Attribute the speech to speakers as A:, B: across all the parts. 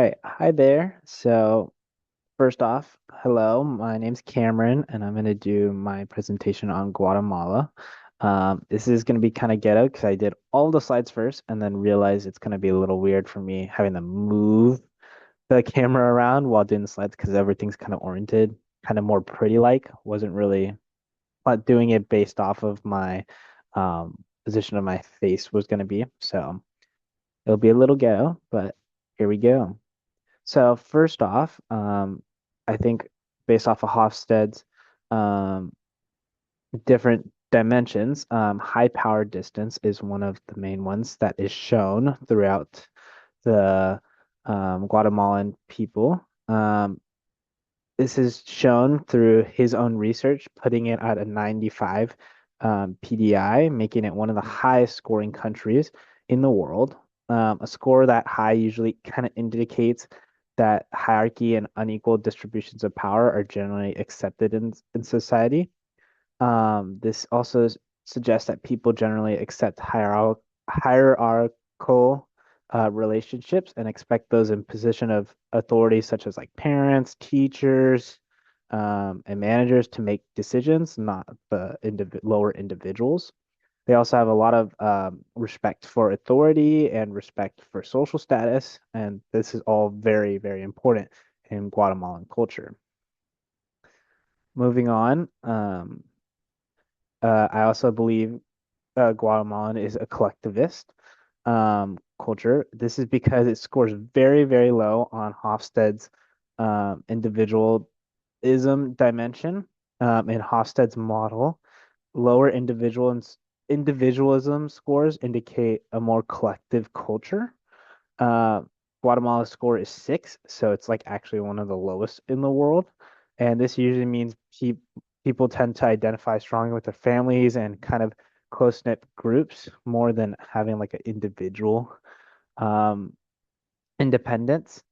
A: right. Hi there. So, first off, hello, my name's Cameron, and I'm going to do my presentation on Guatemala. This is going to be kind of ghetto because I did all the slides first and then realized it's going to be a little weird for me having to move the camera around while doing the slides because everything's kind of oriented, kind of more pretty like. Wasn't really doing it based off of my position of my face was going to be. So, it'll be a little ghetto, but here we go. So first off, I think based off of Hofstede's um, different dimensions, high power distance is one of the main ones that is shown throughout the Guatemalan people. This is shown through his own research, putting it at a 95 PDI, making it one of the highest scoring countries in the world. A score that high usually kind of indicates that hierarchy and unequal distributions of power are generally accepted in society. This also suggests that people generally accept hierarchical relationships and expect those in position of authority, such as like parents, teachers, and managers, to make decisions, not the lower individuals. They also have a lot of respect for authority and respect for social status, and this is all very, very important in Guatemalan culture. Moving on, I also believe Guatemalan is a collectivist culture. This is because it scores very, very low on Hofstede's individualism dimension. In Hofstede's model, lower individualism scores indicate a more collective culture. Uh, Guatemala's score is 6, so it's like actually one of the lowest in the world. And this usually means people tend to identify strongly with their families and kind of close-knit groups more than having like an individual um, independence.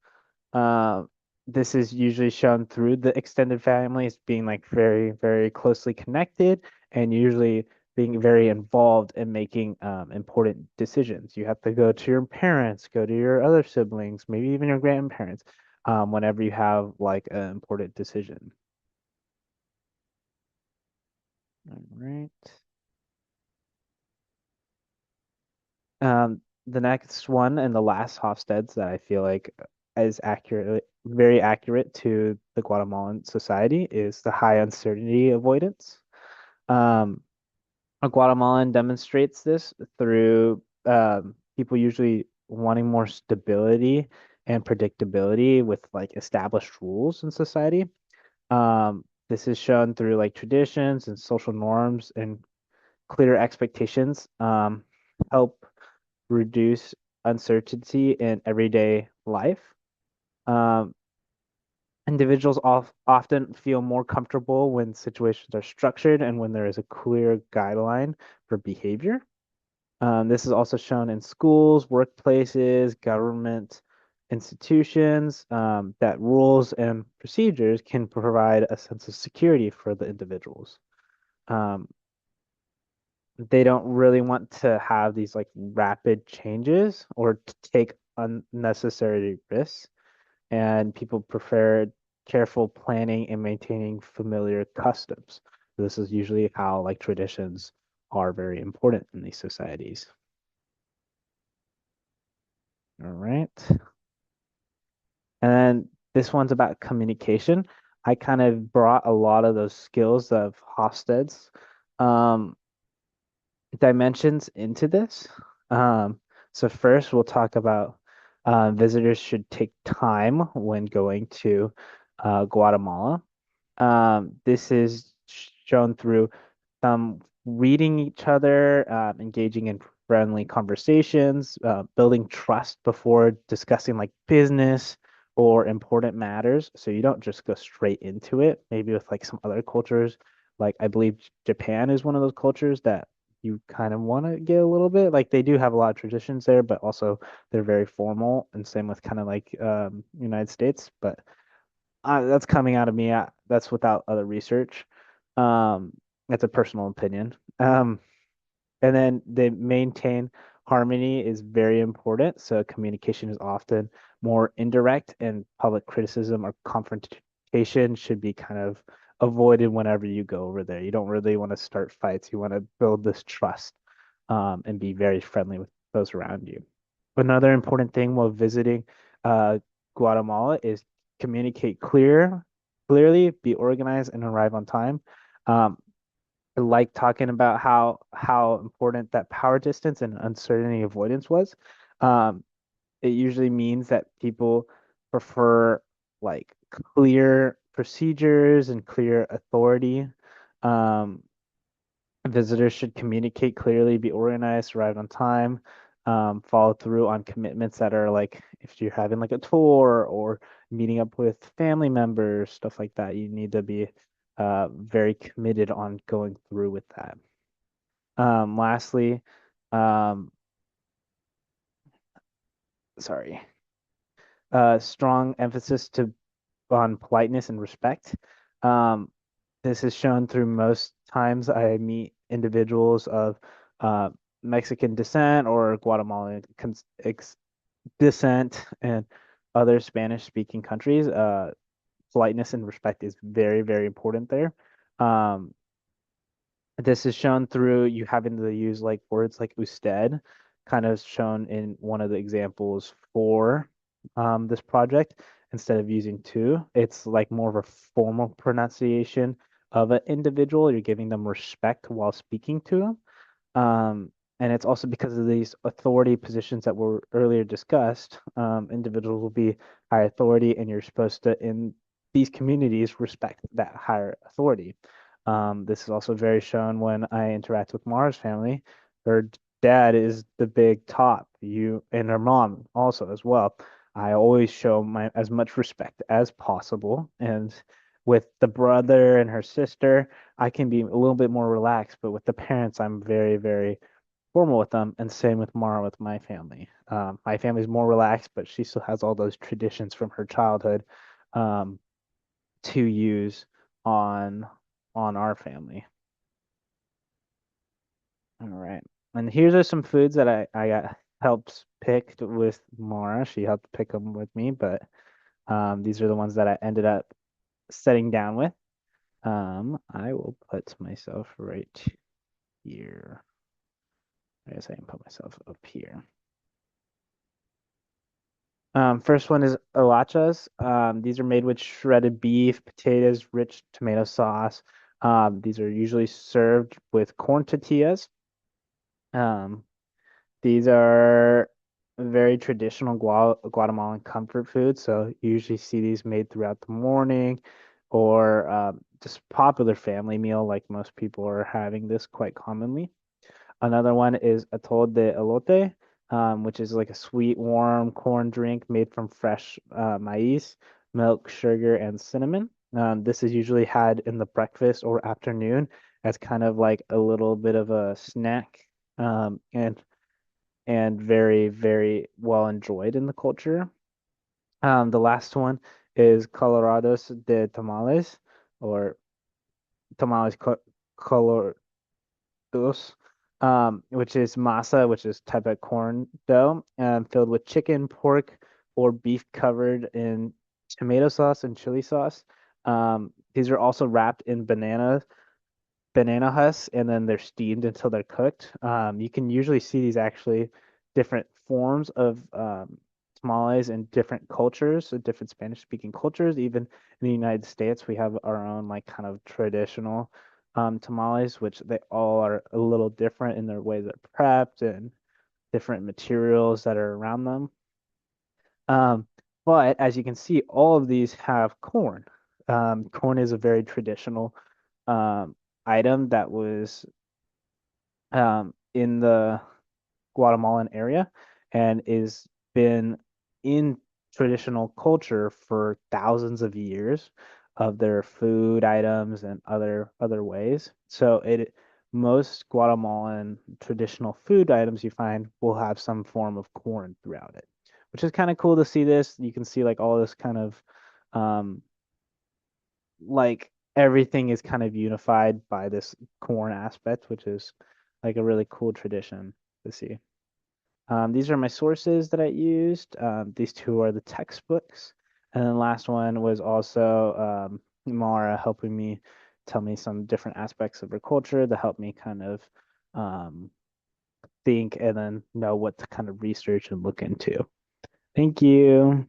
A: Uh, this is usually shown through the extended families being like very, very closely connected and usually being very involved in making important decisions. You have to go to your parents, go to your other siblings, maybe even your grandparents, whenever you have like an important decision. All right. The next one and the last Hofstede's that I feel like is very accurate to the Guatemalan society is the high uncertainty avoidance. Um, a Guatemalan demonstrates this through people usually wanting more stability and predictability with like established rules in society. This is shown through like traditions and social norms and clear expectations help reduce uncertainty in everyday life. Um, Individuals often feel more comfortable when situations are structured and when there is a clear guideline for behavior. This is also shown in schools, workplaces, government institutions, that rules and procedures can provide a sense of security for the individuals. Um, they don't really want to have these like rapid changes or to take unnecessary risks, and people prefer careful planning and maintaining familiar customs. This is usually how like traditions are very important in these societies. All right. And then this one's about communication. I kind of brought a lot of those skills of Hofstede's um, dimensions into this. So first, we'll talk about visitors should take time when going to Guatemala. This is shown through reading each other, engaging in friendly conversations, building trust before discussing like business or important matters. So you don't just go straight into it. Maybe with like some other cultures, like I believe Japan is one of those cultures that you kind of want to get a little bit. Like they do have a lot of traditions there, but also they're very formal, and same with kind of like United States. But that's coming out of me. That's without other research. Um, that's a personal opinion. And then they maintain harmony is very important, so communication is often more indirect, and public criticism or confrontation should be kind of avoided whenever you go over there. You don't really want to start fights. You want to build this trust, and be very friendly with those around you. Another important thing while visiting uh, Guatemala is communicate clearly, be organized, and arrive on time. Um, I like talking about how important that power distance and uncertainty avoidance was. Um, it usually means that people prefer like clear procedures and clear authority. Um, Visitors should communicate clearly, be organized, arrive on time, follow through on commitments that are like if you're having like a tour or meeting up with family members, stuff like that. You need to be very committed on going through with that. Lastly, um, sorry, strong emphasis to on politeness and respect. Um, this is shown through most times I meet individuals of uh, Mexican descent or Guatemalan descent and other Spanish-speaking countries. Politeness and respect is very, very important there. Um, this is shown through you having to use like words like usted, kind of shown in one of the examples for this project instead of using to. It's like more of a formal pronunciation of an individual. You're giving them respect while speaking to them. And it's also because of these authority positions that were earlier discussed. Individuals will be high authority, and you're supposed to, in these communities, respect that higher authority. This is also very shown when I interact with Mara's family. Her dad is the big top, you and her mom also as well. I always show my as much respect as possible. And with the brother and her sister, I can be a little bit more relaxed, but with the parents, I'm very, very formal with them, and same with Mara with my family. My family's more relaxed, but she still has all those traditions from her childhood um, to use on our family. All right. And here's are some foods that I got helped pick with Mara. She helped pick them with me, but these are the ones that I ended up setting down with. I will put myself right here. I guess I can put myself up here. First one is olachas. These are made with shredded beef, potatoes, rich tomato sauce. These are usually served with corn tortillas. Um, these are very traditional Guatemalan comfort food. So you usually see these made throughout the morning or just popular family meal, like most people are having this quite commonly. Another one is atol de elote, which is like a sweet, warm corn drink made from fresh maize, milk, sugar, and cinnamon. This is usually had in the breakfast or afternoon as kind of like a little bit of a snack, and very, very well enjoyed in the culture. The last one is Colorados de Tamales, or tamales color dos, which is masa, which is type of corn dough, filled with chicken, pork, or beef covered in tomato sauce and chili sauce. These are also wrapped in banana husks, and then they're steamed until they're cooked. You can usually see these actually different forms of tamales in different cultures, so different Spanish speaking cultures. Even in the United States, we have our own like kind of traditional tamales, which they all are a little different in their way they're prepped and different materials that are around them. Um, but as you can see, all of these have corn. Corn is a very traditional um, item that was in the Guatemalan area and is been in traditional culture for thousands of years of their food items and other ways. So it most Guatemalan traditional food items you find will have some form of corn throughout it, which is kind of cool to see this. You can see like all this kind of um, like everything is kind of unified by this corn aspect, which is like a really cool tradition to see. These are my sources that I used. These two are the textbooks. And then the last one was also Mara helping me tell me some different aspects of her culture that helped me kind of um, think and then know what to kind of research and look into. Thank you.